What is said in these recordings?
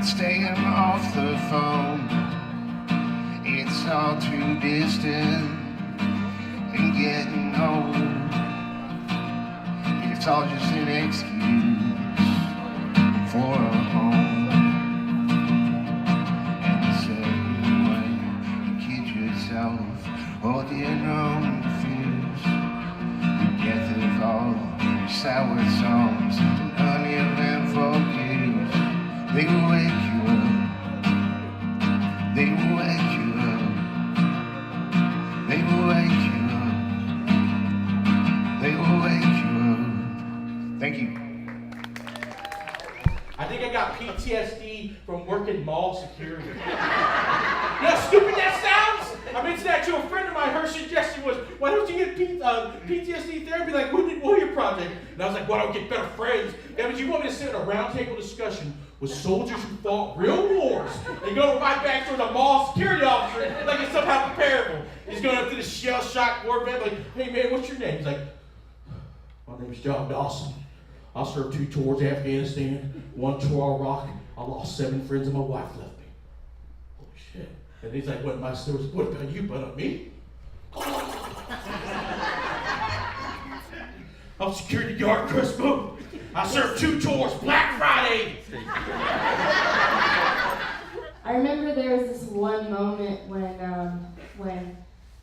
staying off the phone. It's all too distant and getting old. It's all just an excuse for a home. And a certain way you kid yourself, holding on fears. The death of all your sour songs and uneventful years. They will wake you up. They will wake you up. They will wake you up. They will wake you up. Thank you. I think I got PTSD from working mall security. You know how stupid that sounds? I mentioned that to a friend of mine. Her suggestion was, why don't you get PTSD therapy like we did Warrior Project? And I was like, why don't I get better friends? Yeah, but you want me to sit in a roundtable discussion with soldiers who fought real wars and go right back to the mall security officer like it's somehow comparable. He's going up to the shell-shocked war vet like, hey man, what's your name? He's like, my name's John Dawson. I served 2 tours to Afghanistan, 1 tour Iraq. I lost 7 friends and my wife left me. Holy shit. And he's like, what my story? What about you, but not me? I'm security guard, Chris Boo. I served 2 tours, Black Friday. I remember there was this one moment when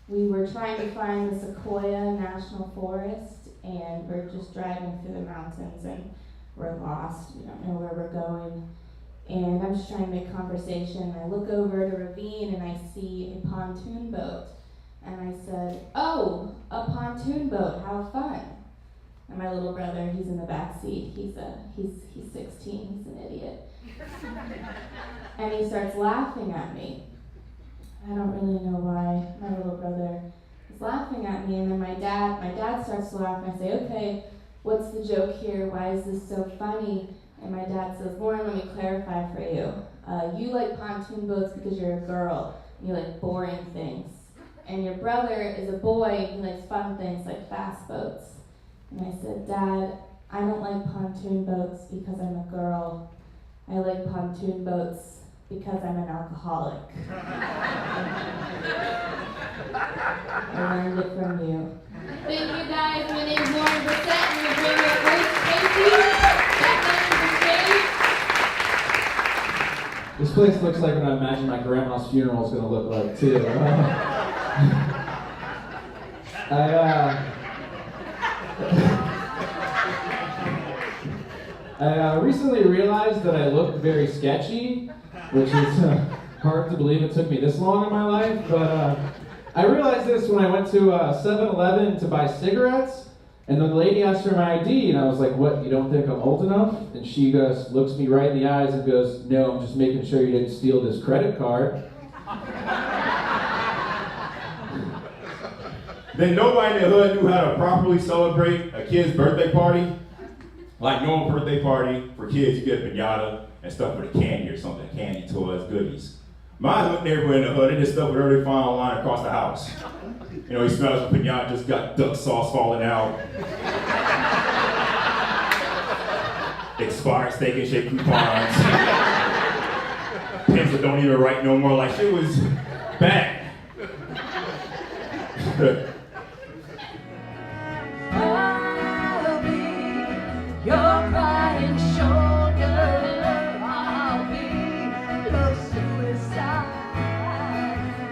we were trying to find the Sequoia National Forest, and we're just driving through the mountains and we're lost. We don't know where we're going. And I'm just trying to make conversation. I look over at a ravine and I see a pontoon boat. And I said, oh, a pontoon boat, how fun. And my little brother, he's in the back seat. He's 16, he's an idiot. And he starts laughing at me. I don't really know why my little brother is laughing at me. And then my dad starts to laugh, and I say, okay, what's the joke here? Why is this so funny? And my dad says, Lauren, let me clarify for you. You like pontoon boats because you're a girl, and you like boring things. And your brother is a boy, and he likes fun things like fast boats. And I said, Dad, I don't like pontoon boats because I'm a girl. I like pontoon boats because I'm an alcoholic. I learned it from you. Thank you guys. My name's Lauren Brissett, and we're bringing up Grace Casey. This place looks like what I imagine my grandma's funeral is going to look like, too. I recently realized that I look very sketchy, which is hard to believe it took me this long in my life, but I realized this when I went to 7-Eleven to buy cigarettes, and the lady asked for my ID, and I was like, what, you don't think I'm old enough? And she goes, looks me right in the eyes and goes, no, I'm just making sure you didn't steal this credit card. Then nobody in the hood knew how to properly celebrate a kid's birthday party. Like normal birthday party for kids, you get a piñata and stuff with a candy or something, candy, toys, goodies. My hood neighborhood in the hood, they just stuff whatever they find online across the house. You know, he smells the piñata, just got duck sauce falling out. Expired steak and shake coupons. Pens that don't even write no more, like shit was bad. I'll be your crying shoulder. I'll be your suicide.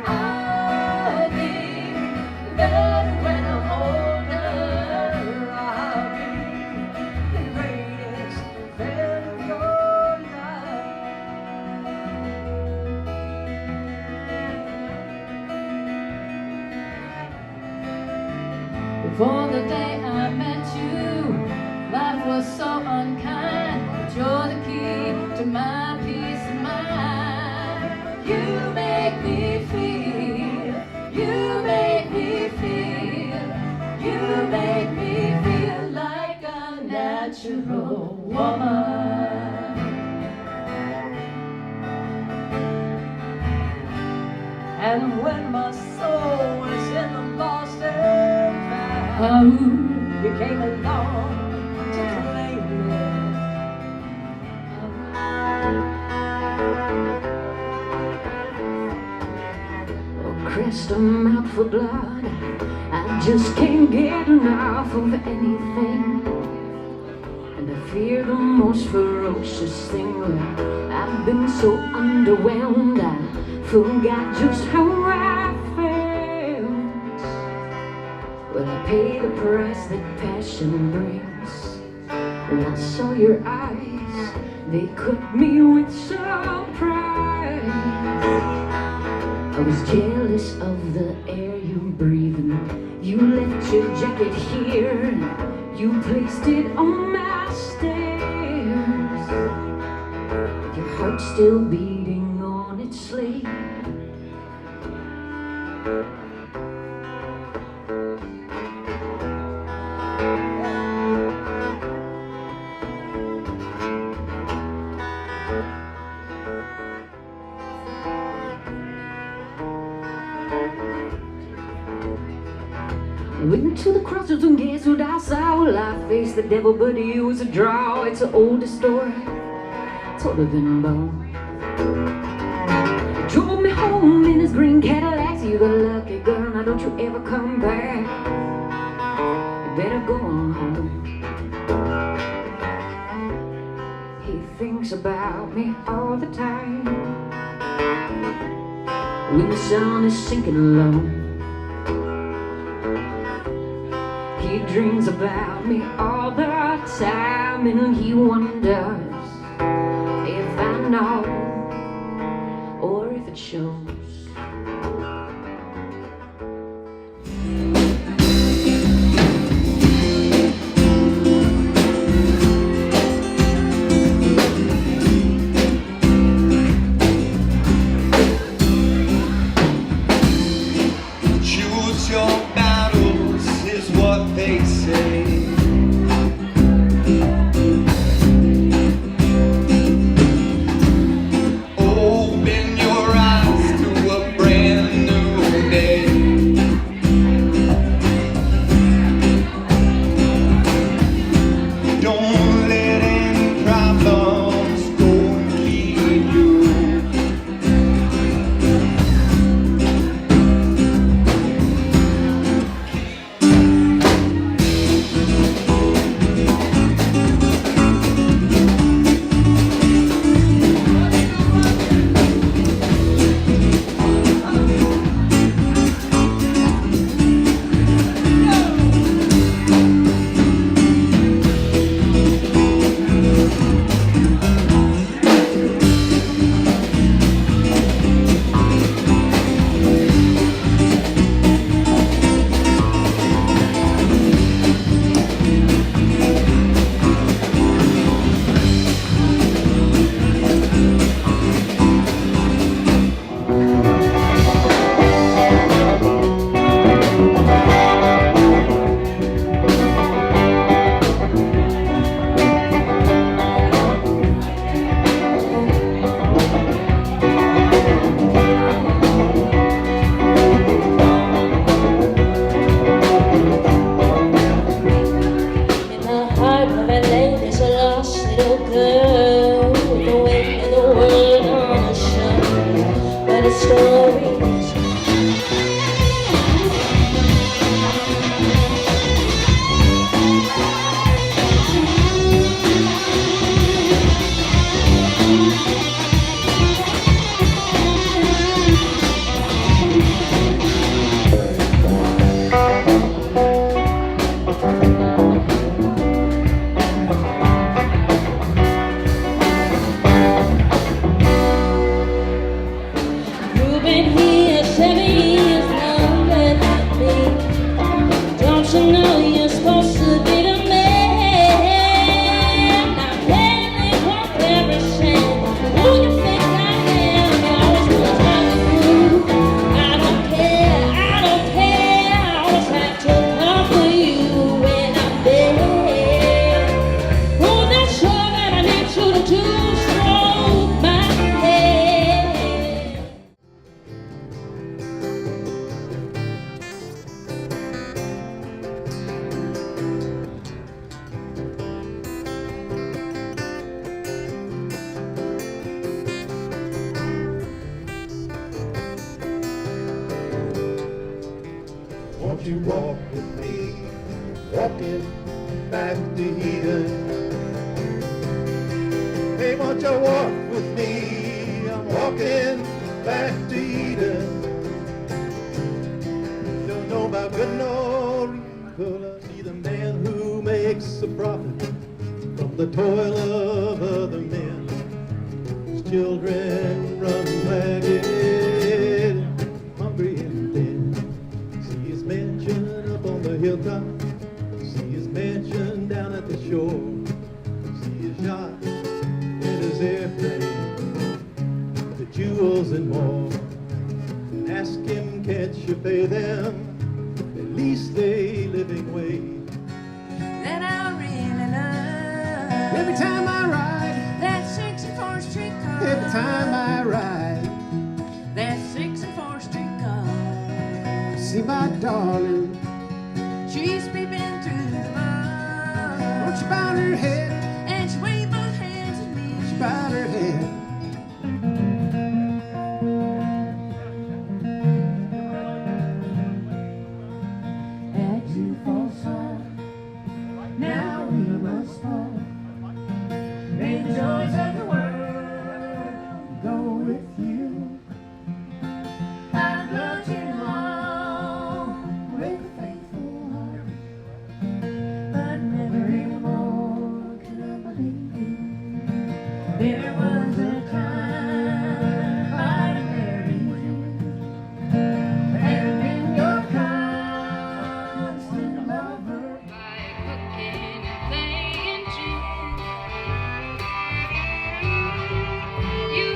I'll be there when I'm older. I'll be the greatest friend of your life. Before the day I met you, life was so unkind, but you're the key to my peace of mind. You make me feel, you make me feel, you make me feel like a natural woman. And when my soul was in the lost and found, you came along to claim it. cast them out for blood. I just can't get enough of anything. And I fear the most ferocious thing. Well, I've been so underwhelmed, I forgot just how I felt. Well, I paid the price that passion brings. And I saw your eyes, they cut me with surprise. I was jealous of the air you breathe, and you left your jacket here, and you placed it on my stairs. Your heart still beating on its sleeve. Went to the crossroads and guess what I saw? Well, I faced the devil, but he was a draw. It's the oldest story, told her than bone. He drove me home in his green Cadillac. You the lucky girl, now don't you ever come back. You better go on home. He thinks about me all the time when the sun is sinking low. He dreams about me all the time, and he wonders if I know or if it shows. Choose your battles is what they say. Open your eyes to a brand new day. Don't let any problems go and leave you. You've been you walk with me? Walking back to Eden. Hey, won't you walk with me? I'm walking back to Eden. Don't know about good nor evil. I see the man who makes a profit from the toil of other men. His children run ragged, hungry and thin. See his mansion up on the hilltop. See his mansion down at the shore. See his yacht and his airplane, the jewels and more. Ask him, can't you pay them at least a living wage? That I really love. Every time I ride, That 6 and 4 street car. every time I ride, That 6 and 4 street car. see my darling. She's peeping through the bars. Won't you bow her head? And she waved both hands at me. She bowed her head. At you false heart. Now we must part. May the joys of the world go with you. I've loved you long with a faithful heart, but never anymore can I believe you. There was a time I'd marry you, and been your constant lover. Like cooking and playing gin. You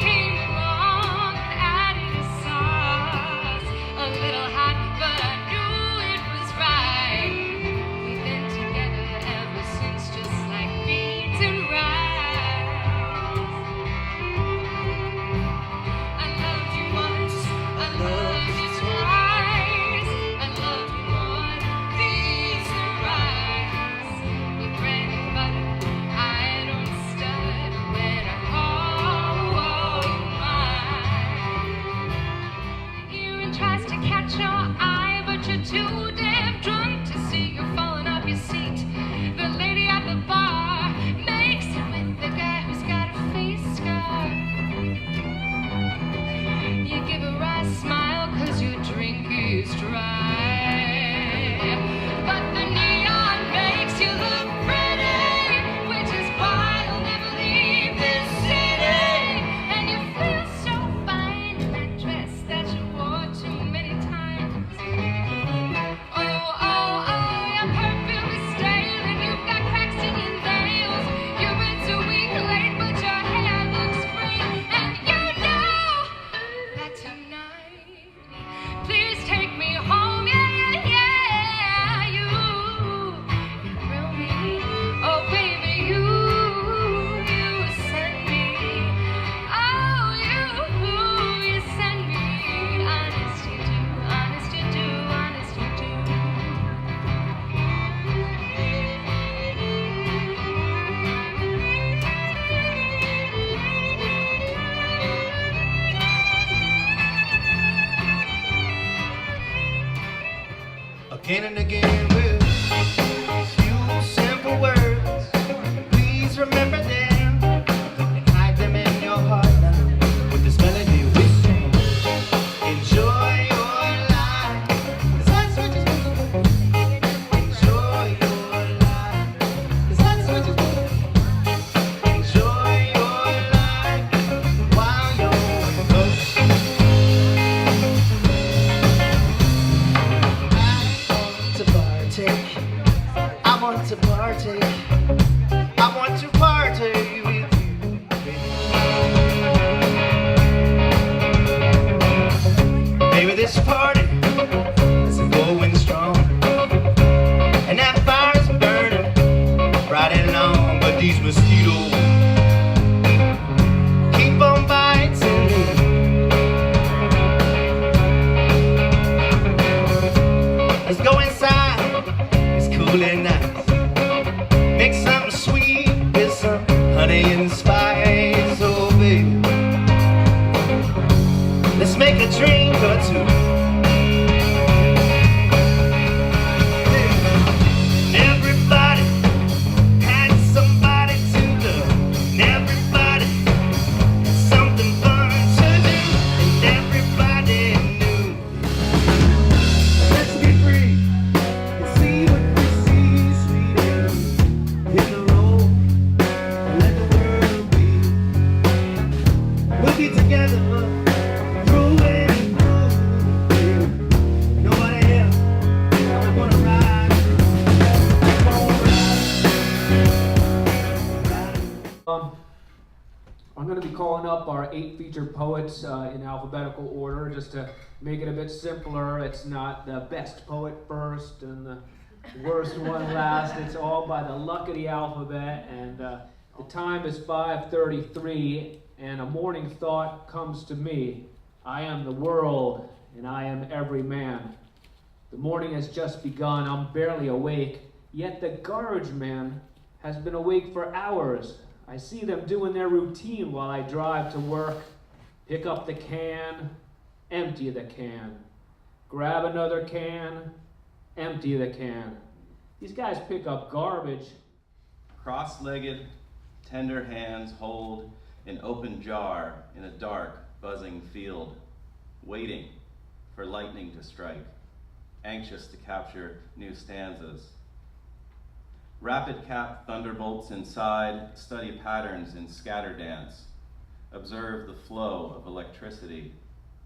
came along and added a sauce, a little hot, but I knew it was right. We've been together ever since, just like beans and rice. I loved you once, I loved you twice, I loved you more than beans and rice. With bread and butter, I don't stud when I call you mine. Erin tries to catch your eye, but you're too damn drunk to see. You're falling off your seat. The lady at the bar makes it with the guy who's got a face scar. You give a wry smile 'cause your drink is dry. But the neon makes you look pretty, which is why you'll never leave this city. And you feel so fine in that dress that you wore too many times. Oh, your perfume is stale and you've got cracks in your nails. You've been 2 weeks late, but your hair looks free. And you know that tonight, please take me home, yeah, yeah, yeah. You thrill me, oh baby, you send me, oh you send me, honest you do, honest you do, honest you do. Again and again with few simple words. Please remember them and hide them in your heart now. With this melody whistle, enjoy your life. 'Cause that's what you're supposed to do. Enjoy your life. 'Cause that's what you're supposed to do. Enjoy your life while you're in love. I want to partake. I want to partake with you, baby. Baby, this party is going strong, and that fire's burning right and long. But these mosquitoes keep on biting me. Let's go inside. It's cool and nice. Make something sweet with some honey and spice, oh baby. Let's make a drink or two. together, growing and growing. Nobody else ever gonna ride. I'm going to be calling up our 8 featured poets in alphabetical order just to make it a bit simpler. It's not the best poet first and the worst one last. It's all by the luck of the alphabet, and the time is 5:33, and a morning thought comes to me. I am the world, and I am every man. The morning has just begun. I'm barely awake, yet the garbage man has been awake for hours. I see them doing their routine while I drive to work. Pick up the can, empty the can. Grab another can, empty the can. These guys pick up garbage. Cross-legged, tender hands hold an open jar in a dark, buzzing field, waiting for lightning to strike, anxious to capture new stanzas. Rapid cap thunderbolts inside, study patterns in scatter dance. Observe the flow of electricity.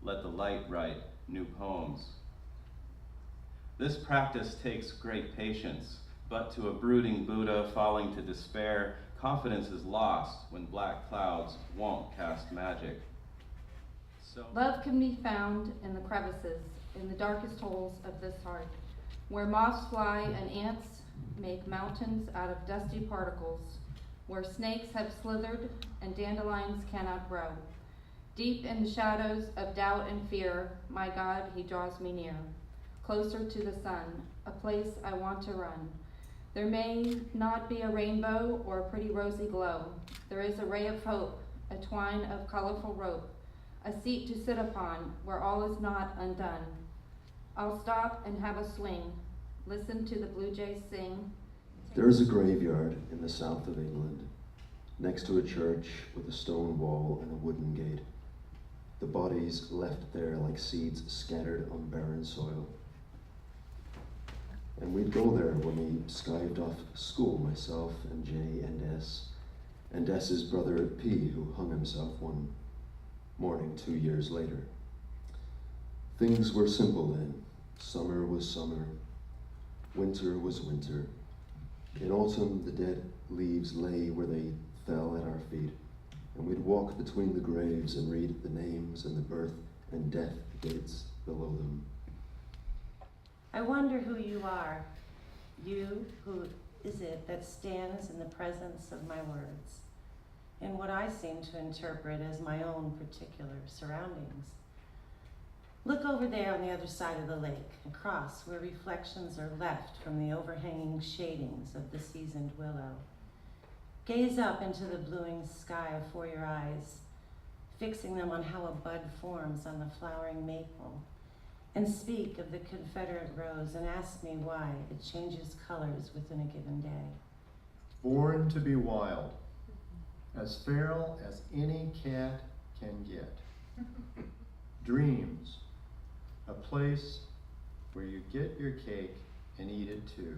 Let the light write new poems. This practice takes great patience, but to a brooding Buddha falling to despair, confidence is lost when black clouds won't cast magic. So Love can be found in the crevices, in the darkest holes of this heart, where moths fly and ants make mountains out of dusty particles, where snakes have slithered and dandelions cannot grow. Deep in the shadows of doubt and fear, my God, he draws me near, closer to the sun, a place I want to run. There may not be a rainbow or a pretty rosy glow. There is a ray of hope, a twine of colorful rope, a seat to sit upon where all is not undone. I'll stop and have a swing, listen to the blue jays sing. There is a graveyard in the south of England, next to a church with a stone wall and a wooden gate. The bodies left there like seeds scattered on barren soil. And we'd go there when we skived off school, myself and Jay and S's brother P, who hung himself one morning 2 years later. Things were simple then. Summer was summer. Winter was winter. In autumn, the dead leaves lay where they fell at our feet, and we'd walk between the graves and read the names and the birth and death dates below them. I wonder who you are, you who is it that stands in the presence of my words, in what I seem to interpret as my own particular surroundings. Look over there on the other side of the lake, across where reflections are left from the overhanging shadings of the seasoned willow. Gaze up into the bluing sky afore your eyes, fixing them on how a bud forms on the flowering maple, and speak of the Confederate rose and ask me why it changes colors within a given day. Born to be wild, as feral as any cat can get. Dreams, a place where you get your cake and eat it too.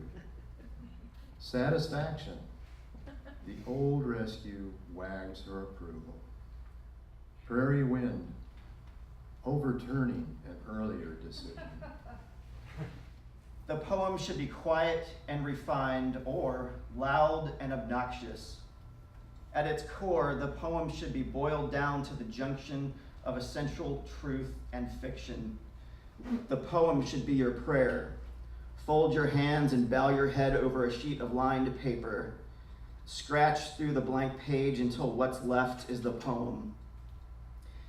Satisfaction, the old rescue wags her approval. Prairie wind, overturning an earlier decision. The poem should be quiet and refined, or loud and obnoxious. At its core, the poem should be boiled down to the junction of essential truth and fiction. The poem should be your prayer. Fold your hands and bow your head over a sheet of lined paper. Scratch through the blank page until what's left is the poem.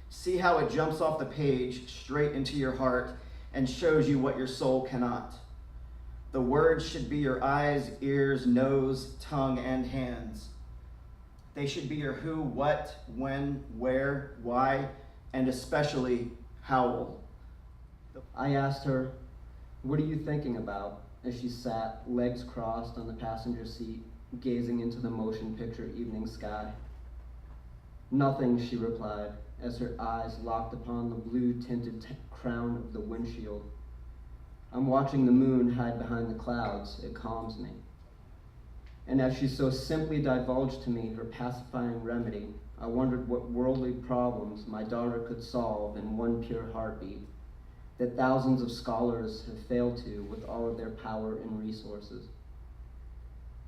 See how it jumps off the page straight into your heart and shows you what your soul cannot. The words should be your eyes, ears, nose, tongue, and hands. They should be your who, what, when, where, why, and especially how. I asked her, "What are you thinking about?" as she sat, legs crossed on the passenger seat, gazing into the motion picture evening sky. "Nothing," she replied, as her eyes locked upon the blue-tinted crown of the windshield. "I'm watching the moon hide behind the clouds. It calms me." And as she so simply divulged to me her pacifying remedy, I wondered what worldly problems my daughter could solve in one pure heartbeat that thousands of scholars have failed to with all of their power and resources.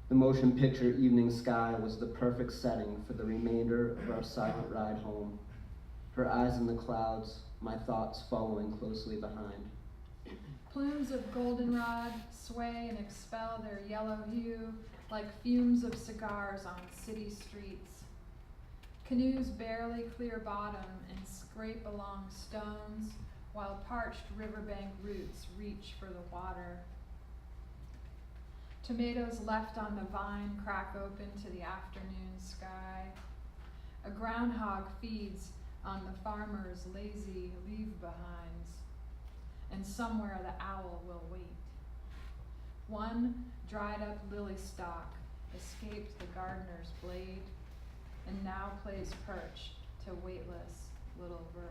The motion picture evening sky was the perfect setting for the remainder of our silent ride home. Her eyes in the clouds, my thoughts following closely behind. Plumes of goldenrod sway and expel their yellow hue like fumes of cigars on city streets. Canoes barely clear bottom and scrape along stones while parched riverbank roots reach for the water. Tomatoes left on the vine crack open to the afternoon sky. A groundhog feeds on the farmer's lazy leave-behinds, and somewhere the owl will wait. One dried-up lily stalk escaped the gardener's blade and now plays perch to weightless little birds.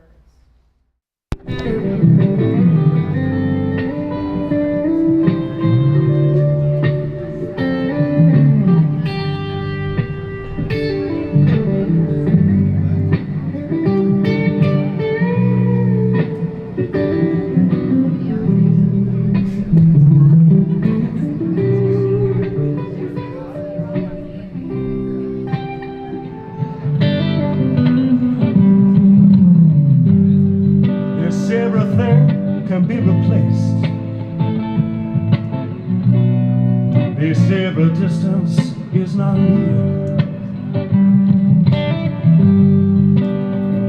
Can be replaced. They say every distance is not near.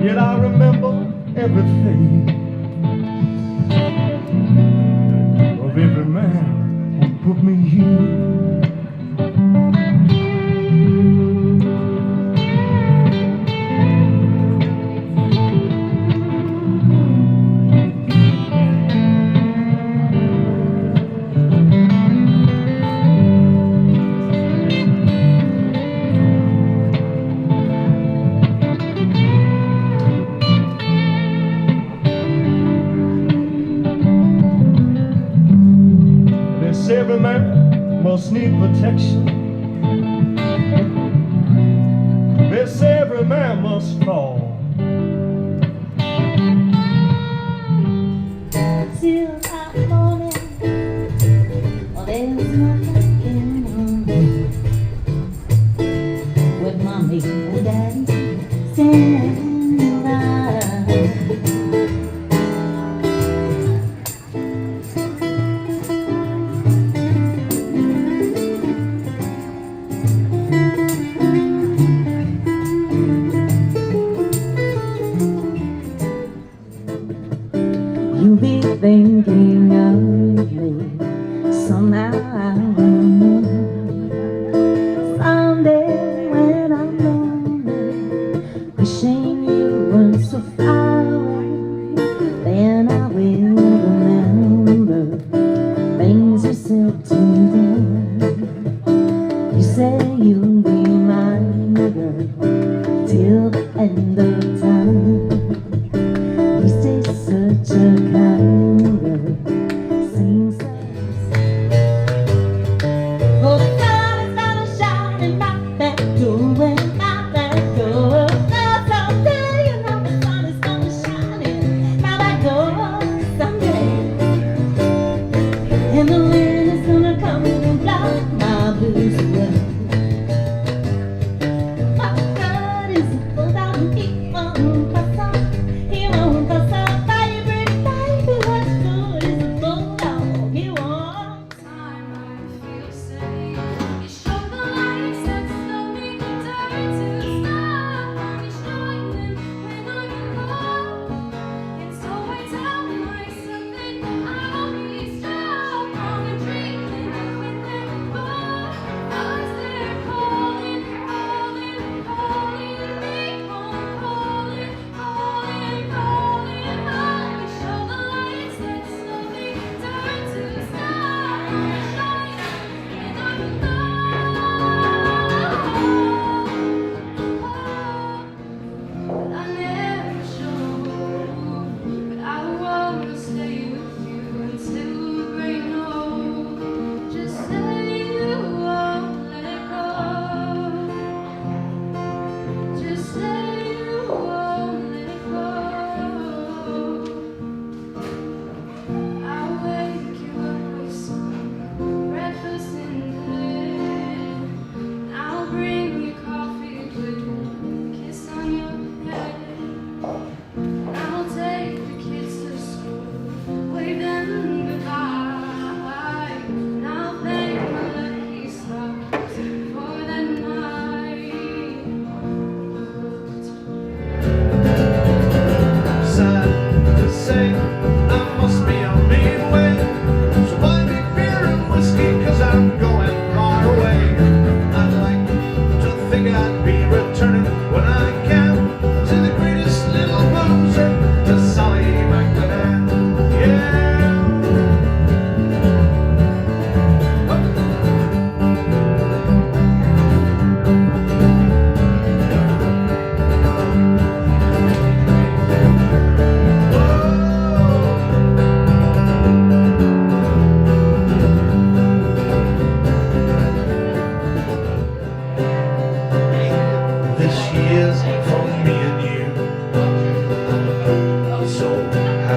Yet I remember everything of every man who put me here. Every man must need protection. They say every man must fall. Till that morning, well, there's nothing wrong with mommy and daddy standing by. Thinking of me somehow. Someday when I'm lonely, wishing you weren't so far away, then I will remember things you said today. You say you'll be mine, girl, till the end of time. You stay such a kind girl. Seems like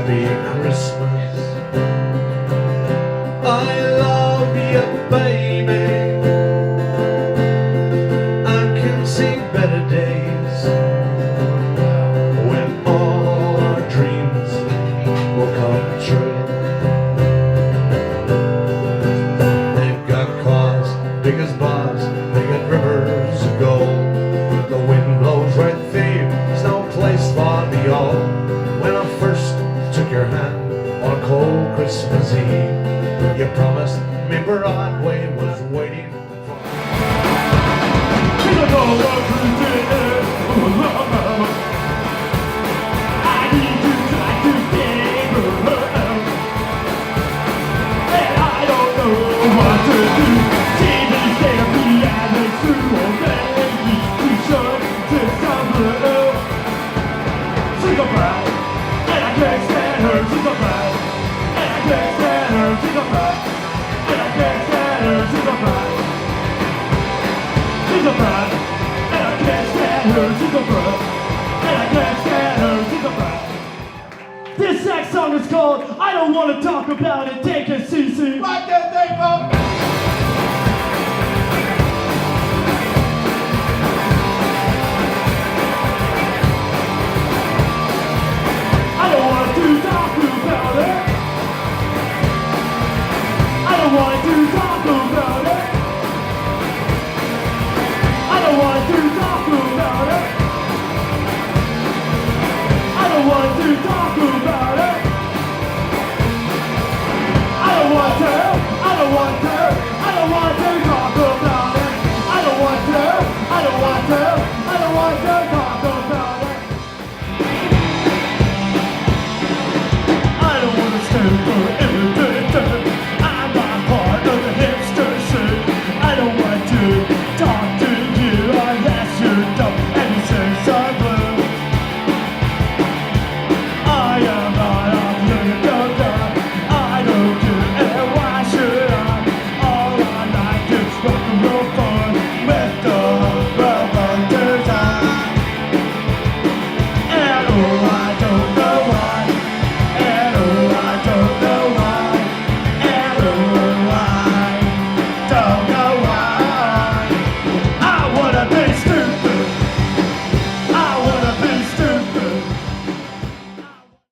Happy Christmas. I love you, baby. I can see better days when all our dreams will come true. They've got claws big as bars, they got rivers of gold. The wind blows right through you, there's no place far beyond. When I first took your hand on a cold Christmas Eve, you promised me Broadway was waiting for me. I need to try to save her, and I don't know what to do. Jesus gave me as a true old baby, we should discover her. She's a brat, and I can't stand her. She's a brat, and I can't stand her. She's a brat, and I can't stand her. She's a brat. She's a brat, and I can't stand her. She's a brat, and I can't stand her. She's a brat. This next song is called I Don't Want to Talk About It. Take it, CC. Like that thing, folks.